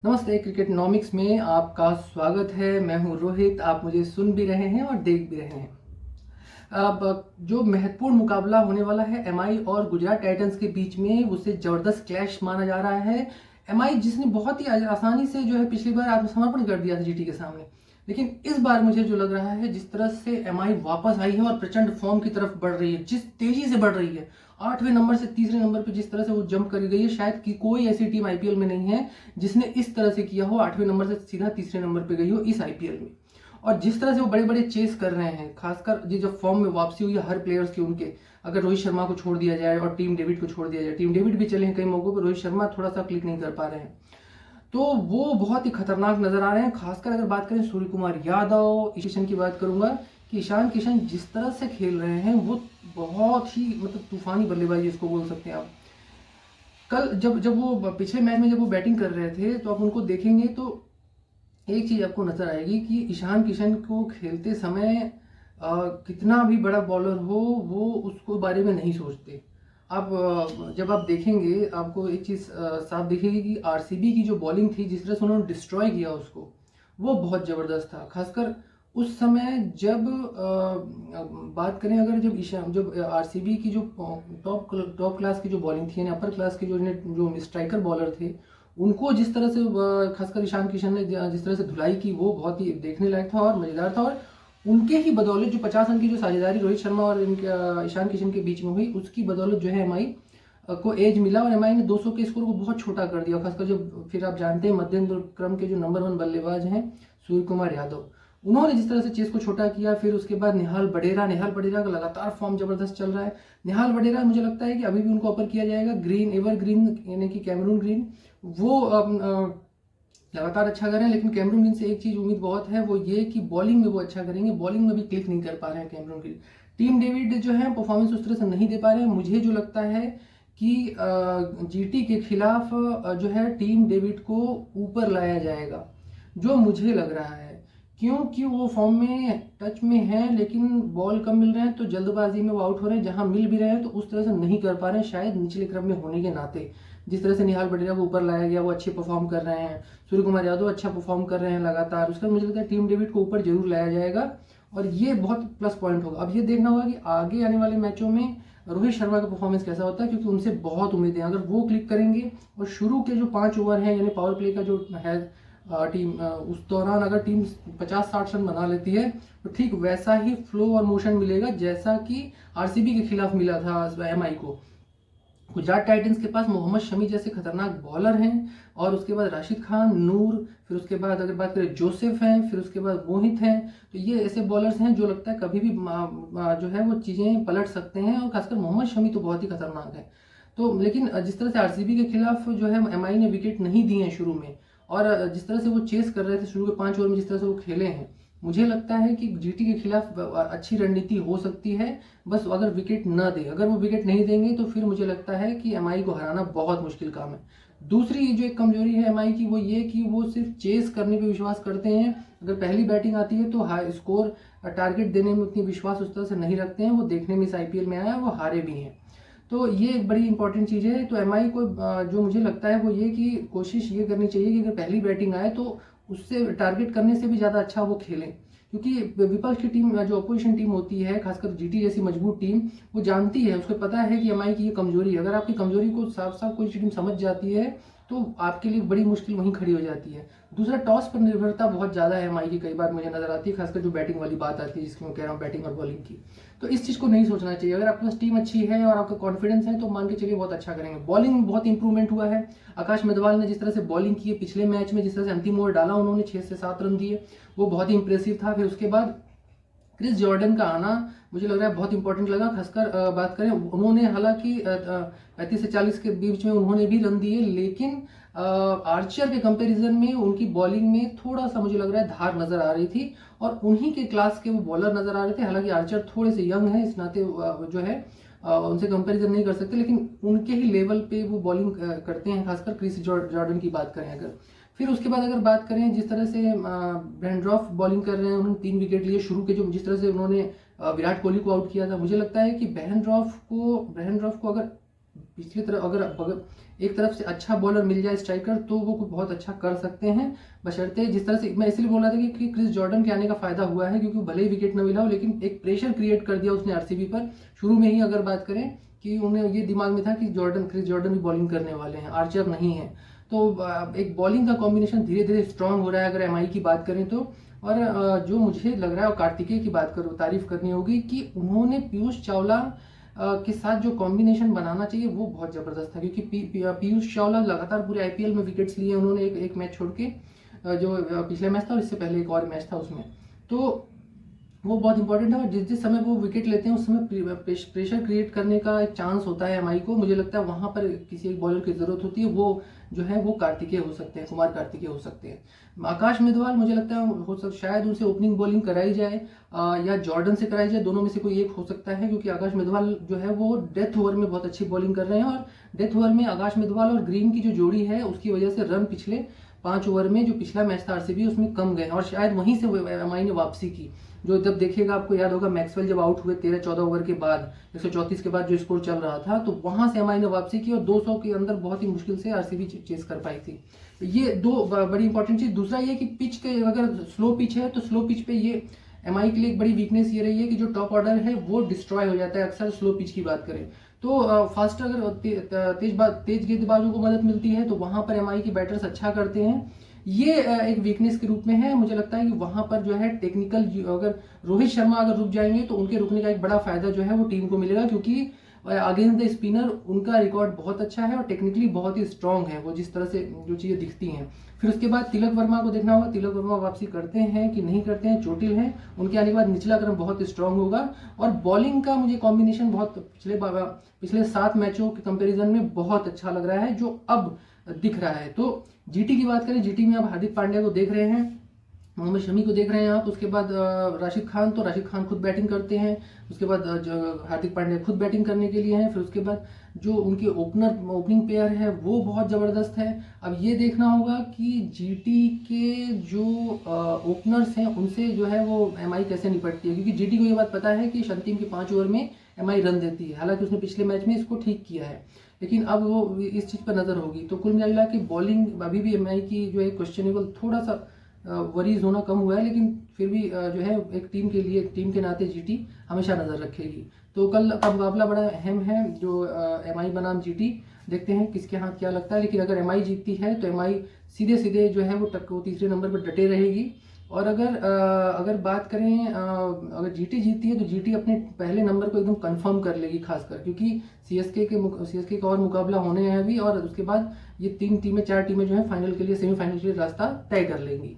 नमस्ते, क्रिकेटनॉमिक्स में आपका स्वागत है। मैं हूं रोहित। आप मुझे सुन भी रहे हैं और देख भी रहे हैं। अब जो महत्वपूर्ण मुकाबला होने वाला है एमआई और गुजरात टाइटंस के बीच में, उसे जबरदस्त क्लैश माना जा रहा है। एमआई जिसने बहुत ही आसानी से जो है पिछली बार आत्मसमर्पण कर दिया था जीटी के सामने, लेकिन इस बार मुझे जो लग रहा है जिस तरह से एमआई वापस आई है और प्रचंड फॉर्म की तरफ बढ़ रही है, जिस तेजी से बढ़ रही है, 8वें नंबर से तीसरे नंबर पर जिस तरह से वो जंप कर गई है, शायद कि कोई ऐसी टीम आईपीएल में नहीं है जिसने इस तरह से किया हो, 8वें नंबर से सीधा तीसरे नंबर पर गई हो इस आईपीएल में। और जिस तरह से वो बड़े बड़े चेस कर रहे हैं, खासकर ये जब फॉर्म में वापसी हुई है हर प्लेयर्स की उनके, अगर रोहित शर्मा को छोड़ दिया जाए और टीम डेविड को छोड़ दिया जाए, टीम डेविड भी चले हैं कई मौकों पर, रोहित शर्मा थोड़ा सा क्लिक नहीं कर पा रहे हैं, तो वो बहुत ही खतरनाक नजर आ रहे हैं। खासकर अगर बात करें सूर्य कुमार यादव, ईशान की बात करूंगा कि ईशान किशन जिस तरह से खेल रहे हैं वो बहुत ही मतलब तूफानी बल्लेबाजी इसको बोल सकते हैं आप। कल जब जब वो पिछले मैच में जब वो बैटिंग कर रहे थे तो आप उनको देखेंगे तो एक चीज आपको नजर आएगी कि ईशान किशन को खेलते समय कितना भी बड़ा बॉलर हो वो उसको बारे में नहीं सोचते। आप जब आप देखेंगे आपको एक चीज साफ दिखेगी कि आरसीबी की जो बॉलिंग थी, जिस तरह से उन्होंने डिस्ट्रॉय किया उसको, वो बहुत जबरदस्त था। खासकर उस समय जब बात करें, अगर जब आरसीबी की जो टॉप क्लास की जो बॉलिंग थी, यानी अपर क्लास की जो स्ट्राइकर बॉलर थे, उनको जिस तरह से खासकर ईशान किशन ने जिस तरह से धुलाई की, वो बहुत ही देखने लायक था और मजेदार था। और उनके ही बदौलत जो 50 रन की जो साझेदारी रोहित शर्मा और इनके ईशान किशन के बीच में हुई, उसकी बदौलत जो है एमआई को एज मिला और एमआई ने 200 के स्कोर को बहुत छोटा कर दिया। खासकर जब फिर आप जानते हैं मध्यम क्रम के जो नंबर 1 बल्लेबाज हैं सूर्य कुमार यादव, उन्होंने जिस तरह से चेस को छोटा किया, फिर उसके बाद निहाल बडेरा का लगातार फॉर्म जबरदस्त चल रहा है। निहाल बडेरा मुझे लगता है कि अभी भी उनको अपर किया जाएगा। ग्रीन एवरग्रीन यानी कि कैमरून ग्रीन, वो लगातार अच्छा कर रहे हैं, लेकिन कैमरून ग्रीन से एक चीज उम्मीद बहुत है, वो ये कि बॉलिंग में वो अच्छा करेंगे। बॉलिंग में भी क्लिक नहीं कर पा रहे हैं कैमरून ग्रीन। टीम डेविड जो है परफॉर्मेंस उस तरह से नहीं दे पा रहे हैं। मुझे जो लगता है कि जीटी के खिलाफ जो है टीम डेविड को ऊपर लाया जाएगा, जो मुझे लग रहा है, क्योंकि वो फॉर्म में टच में है लेकिन बॉल कम मिल रहे हैं, तो जल्दबाजी में वो आउट हो रहे हैं। जहां मिल भी रहे हैं तो उस तरह से नहीं कर पा रहे हैं, शायद निचले क्रम में होने के नाते। जिस तरह से निहाल बडेरा को ऊपर लाया गया, वो अच्छे परफॉर्म कर रहे हैं। सूर्य कुमार यादव अच्छा परफॉर्म कर रहे हैं लगातार। उसका मुझे लगता है टीम डेविड को ऊपर जरूर लाया जाएगा और ये बहुत प्लस पॉइंट होगा। अब ये देखना होगा कि आगे आने वाले मैचों में रोहित शर्मा का परफॉर्मेंस कैसा होता है, क्योंकि उनसे बहुत उम्मीदें हैं। अगर वो क्लिक करेंगे और शुरू के जो 5 ओवर हैं, यानी पावर प्ले का जो है टीम, उस दौरान अगर टीम 50-60 रन बना लेती है तो ठीक वैसा ही फ्लो और मोशन मिलेगा जैसा कि आरसीबी के खिलाफ मिला था एमआई को। गुजरात टाइटंस के पास मोहम्मद शमी जैसे खतरनाक बॉलर हैं, और उसके बाद राशिद खान, नूर, फिर उसके बाद अगर बात करें जोसेफ हैं, फिर उसके बाद मोहित हैं। तो ये ऐसे बॉलर्स हैं जो लगता है कभी भी जो है वो चीज़ें पलट सकते हैं, और खासकर मोहम्मद शमी तो बहुत ही खतरनाक है। तो लेकिन जिस तरह से आरसीबी के खिलाफ जो है एमआई ने विकेट नहीं दिए हैं शुरू में, और जिस तरह से वो चेस कर रहे थे शुरू के 5 ओवर में, जिस तरह से वो खेले हैं, मुझे लगता है कि जीटी के खिलाफ अच्छी रणनीति हो सकती है, बस अगर विकेट न दे। अगर वो विकेट नहीं देंगे तो फिर मुझे लगता है कि एमआई को हराना बहुत मुश्किल काम है। दूसरी जो एक कमजोरी है एमआई की, वो ये कि वो सिर्फ चेस करने पे विश्वास करते हैं। अगर पहली बैटिंग आती है तो हाई स्कोर टारगेट देने में उतनी विश्वास उस तरह से नहीं रखते हैं। वो देखने में इस आईपीएल में आया, वो हारे भी हैं, तो ये एक बड़ी इंपॉर्टेंट चीज़ है। तो एमआई को जो मुझे लगता है वो ये कि कोशिश ये करनी चाहिए कि अगर पहली बैटिंग आए तो उससे टारगेट करने से भी ज़्यादा अच्छा वो खेलें, क्योंकि विपक्ष की टीम जो अपोजिशन टीम होती है, खासकर जीटी जैसी मजबूत टीम, वो जानती है, उसको पता है कि एमआई की ये कमजोरी है। अगर आपकी कमजोरी को साफ साफ कोई टीम समझ जाती है तो आपके लिए बड़ी मुश्किल वहीं खड़ी हो जाती है। दूसरा, टॉस पर निर्भरता बहुत ज़्यादा है एमआई की, कई बार मुझे नजर आती है, खासकर जो बैटिंग वाली बात आती है जिसकी मैं कह रहा हूँ, बैटिंग और बॉलिंग की। तो इस चीज़ को नहीं सोचना चाहिए। अगर आपके पास टीम अच्छी है और आपका कॉन्फिडेंस है तो मान के चलिए बहुत अच्छा करेंगे। बॉलिंग में बहुत इंप्रूवमेंट हुआ है। आकाश मेदवाल ने जिस तरह से बॉलिंग की है पिछले मैच में, जिस तरह से अंतिम ओवर डाला उन्होंने, 6 से 7 रन दिए, वो बहुत ही इंप्रेसिव था। फिर उसके बाद क्रिस जॉर्डन का आना मुझे लग रहा है बहुत इंपॉर्टेंट लगा। खासकर बात करें, उन्होंने हालांकि 35 से 40 के बीच में उन्होंने भी रन दिए, लेकिन आर्चर के कंपैरिजन में उनकी बॉलिंग में थोड़ा सा मुझे लग रहा है धार नजर आ रही थी, और उन्हीं के क्लास के वो बॉलर नजर आ रहे थे। हालांकि आर्चर थोड़े से यंग है, इस नाते जो है उनसे कंपैरिजन नहीं कर सकते, लेकिन उनके ही लेवल पे वो बॉलिंग करते हैं, खासकर क्रिस जॉर्डन की बात करें अगर। फिर उसके बाद अगर बात करें, जिस तरह से ब्रेंड्रॉफ बॉलिंग कर रहे हैं, उन्होंने 3 विकेट लिए शुरू के, जो जिस तरह से उन्होंने विराट कोहली को आउट किया था, मुझे लगता है कि ब्रेंड्रॉफ को अगर पिछली तरफ अगर एक तरफ से अच्छा बॉलर मिल जाए स्ट्राइकर तो वो बहुत अच्छा कर सकते हैं, बशर्ते जिस तरह से मैं इसलिए बोल रहा था कि क्रिस जॉर्डन के आने का फायदा हुआ है क्योंकि भले ही विकेट न मिला हो लेकिन एक प्रेशर क्रिएट कर दिया उसने आरसीबी पर शुरू में ही। अगर बात करें कि उन्हें ये दिमाग में था कि क्रिस जॉर्डन भी बॉलिंग करने वाले हैं, आर्चर नहीं है, तो एक बॉलिंग का कॉम्बिनेशन धीरे धीरे स्ट्रांग हो रहा है अगर एमआई की बात करें तो। और जो मुझे लग रहा है, और कार्तिकेय की बात करूँ, तारीफ करनी होगी कि उन्होंने पीयूष चावला के साथ जो कॉम्बिनेशन बनाना चाहिए वो बहुत ज़बरदस्त था, क्योंकि पीयूष चावला लगातार पूरे आईपीएल में विकेट्स लिए उन्होंने, एक मैच छोड़ के, जो पिछले मैच था और इससे पहले एक और मैच था उसमें, तो वो बहुत इंपॉर्टेंट है। और जिस जिस समय वो विकेट लेते हैं उस समय प्रेशर क्रिएट करने का एक चांस होता है एमआई को। मुझे लगता है वहाँ पर किसी एक बॉलर की ज़रूरत होती है, वो जो है वो कार्तिकेय हो सकते हैं, कुमार कार्तिकेय हो सकते हैं। आकाश मेघवाल मुझे लगता है शायद उनसे ओपनिंग बॉलिंग कराई जाए या जॉर्डन से कराई जाए, दोनों में से कोई एक हो सकता है, क्योंकि आकाश मेघवाल जो है वो डेथ ओवर में बहुत अच्छी बॉलिंग कर रहे हैं। और डेथ ओवर में आकाश मेघवाल और ग्रीन की जो जोड़ी है उसकी वजह से रन पिछले 5 ओवर में जो पिछला मैच था आरसीबी उसमें कम गए, और शायद वहीं से एमआई ने वापसी की। जो जब देखिएगा आपको याद होगा मैक्सवेल जब आउट हुए 13-14 ओवर के बाद, 134 के बाद जो स्कोर चल रहा था, तो वहां से एमआई ने वापसी की और 200 के अंदर बहुत ही मुश्किल से आरसीबी चेस कर पाई थी। ये दो बड़ी इंपॉर्टेंट चीज। दूसरा ये कि पिच के अगर स्लो पिच है तो स्लो पिच पे ये एमआई के लिए एक बड़ी वीकनेस ये रही है कि जो टॉप ऑर्डर है वो डिस्ट्रॉय हो जाता है अक्सर स्लो पिच की बात करें तो। फास्ट अगर तेज गेंदबाजों को मदद मिलती है तो वहां पर एमआई के बैटर्स अच्छा करते हैं। ये एक वीकनेस के रूप में है। मुझे लगता है कि वहां पर जो है टेक्निकल, अगर रोहित शर्मा अगर रुक जाएंगे तो उनके रुकने का एक बड़ा फायदा जो है वो टीम को मिलेगा, क्योंकि अगेंस्ट द स्पिनर उनका रिकॉर्ड बहुत अच्छा है और टेक्निकली बहुत ही स्ट्रांग है वो, जिस तरह से जो चीजें दिखती हैं। फिर उसके बाद तिलक वर्मा को देखना होगा, तिलक वर्मा वापसी करते हैं कि नहीं करते हैं, चोटिल हैं, उनके आने के बाद निचला क्रम बहुत स्ट्रांग होगा। और बॉलिंग का मुझे कॉम्बिनेशन बहुत पिछले 7 मैचों के कंपेरिजन में बहुत अच्छा लग रहा है जो अब दिख रहा है। तो जीटी की बात करें, जीटी में आप हार्दिक पांड्या को देख रहे हैं, मोहम्मद शमी को देख रहे हैं आप, उसके बाद राशिद खान, तो राशिद खान खुद बैटिंग करते हैं, उसके बाद हार्दिक पांड्या खुद बैटिंग करने के लिए हैं, फिर उसके बाद जो उनके ओपनिंग पेयर है वो बहुत ज़बरदस्त है। अब ये देखना होगा कि जीटी के जो ओपनर्स हैं उनसे जो है वो एमआई कैसे निपटती है, क्योंकि जीटी को ये बात पता है कि अंतिम के 5 ओवर में एमआई रन देती है, हालांकि उसने पिछले मैच में इसको ठीक किया है, लेकिन अब वो इस चीज़ पर नज़र होगी। तो कुल मिला के बॉलिंग अभी भी एमआई की जो है क्वेश्चनेबल, थोड़ा सा वरीज होना कम हुआ है, लेकिन फिर भी जो है एक टीम के लिए, एक टीम के नाते जीटी हमेशा नज़र रखेगी। तो कल का मुकाबला बड़ा अहम है, जो एमआई बनाम जीटी, देखते हैं किसके हाथ क्या लगता है। लेकिन अगर एमआई जीतती है तो एमआई सीधे सीधे जो है वो तीसरे नंबर पर डटे रहेगी। और अगर बात करें, अगर जीटी जीतती है तो जीटी अपने पहले नंबर को एकदम कंफर्म कर लेगी, खासकर क्योंकि सीएसके का और मुकाबला होने हैं अभी, और उसके बाद ये 4 टीमें जो है फाइनल के लिए, सेमीफाइनल के लिए रास्ता तय कर लेंगी।